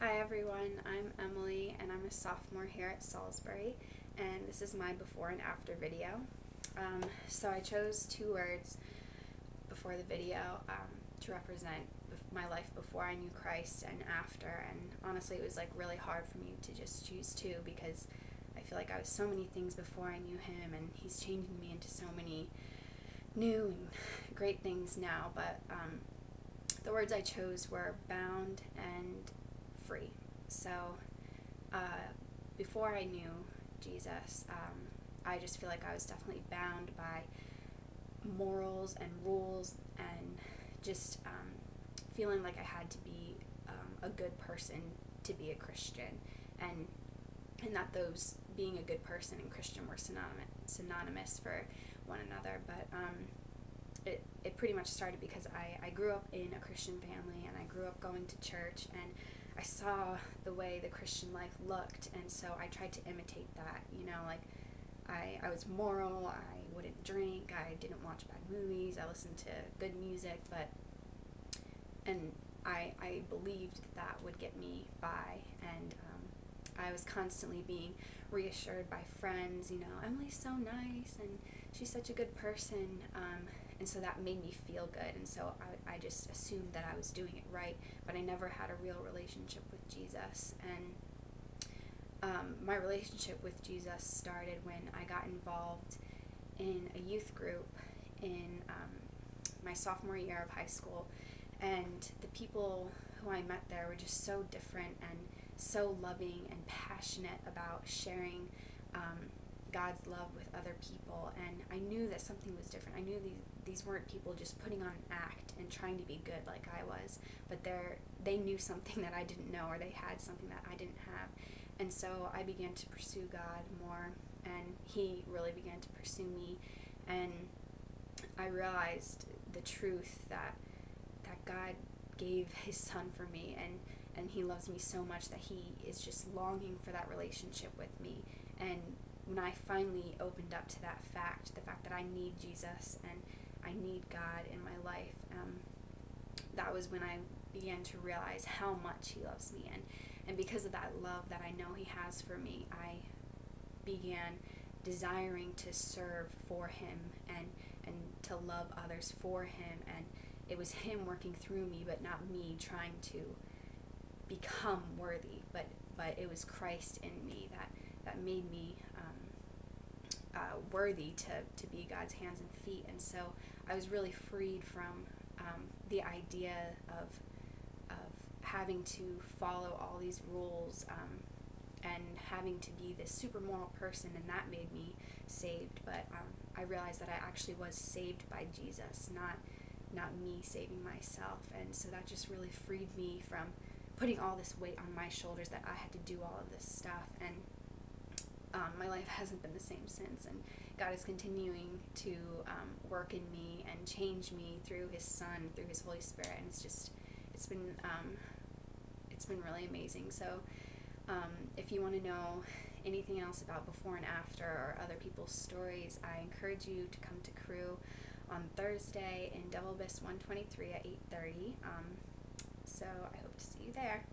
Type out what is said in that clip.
Hi everyone, I'm Emily and I'm a sophomore here at Salisbury, and this is my before and after video. So I chose two words before the video to represent my life before I knew Christ and after, and honestly it was like really hard for me to just choose two because I feel like I was so many things before I knew him, and he's changing me into so many new and great things now, but the words I chose were bound and free. So before I knew Jesus, I just feel like I was definitely bound by morals and rules and just feeling like I had to be a good person to be a Christian, and that those being a good person and Christian were synonymous for one another. But it pretty much started because I grew up in a Christian family, and I grew up going to church, and I saw the way the Christian life looked, and so I tried to imitate that. Like I was moral, I wouldn't drink, I didn't watch bad movies, I listened to good music, and I believed that would get me by, and I was constantly being reassured by friends, Emily's so nice, and she's such a good person, and so that made me feel good, and so I just assumed that I was doing it right, but I never had a real relationship with Jesus. And my relationship with Jesus started when I got involved in a youth group in my sophomore year of high school, and the people who I met there were just so different and so loving and passionate about sharing God's love with other people, and I knew that something was different. I knew these weren't people just putting on an act and trying to be good like I was, but they knew something that I didn't know, or they had something that I didn't have. And so I began to pursue God more, and he really began to pursue me, and I realized the truth that God gave his son for me, and he loves me so much that he is just longing for that relationship with me. And when I finally opened up to that fact, the fact that I need Jesus and I need God in my life, that was when I began to realize how much he loves me, and because of that love that I know he has for me, I began desiring to serve for him and to love others for him, and it was him working through me, but not me trying to become worthy, but it was Christ in me that made me worthy to be God's hands and feet. And so I was really freed from the idea of having to follow all these rules and having to be this super moral person, and that made me saved. But I realized that I actually was saved by Jesus, not me saving myself. And so that just really freed me from putting all this weight on my shoulders that I had to do all of this stuff. And my life hasn't been the same since, and God is continuing to work in me and change me through his son, through his Holy Spirit, and it's been really amazing. So if you want to know anything else about before and after, or other people's stories, I encourage you to come to Crew on Thursday in Devil Abyss 123 at 8:30. So I hope to see you there.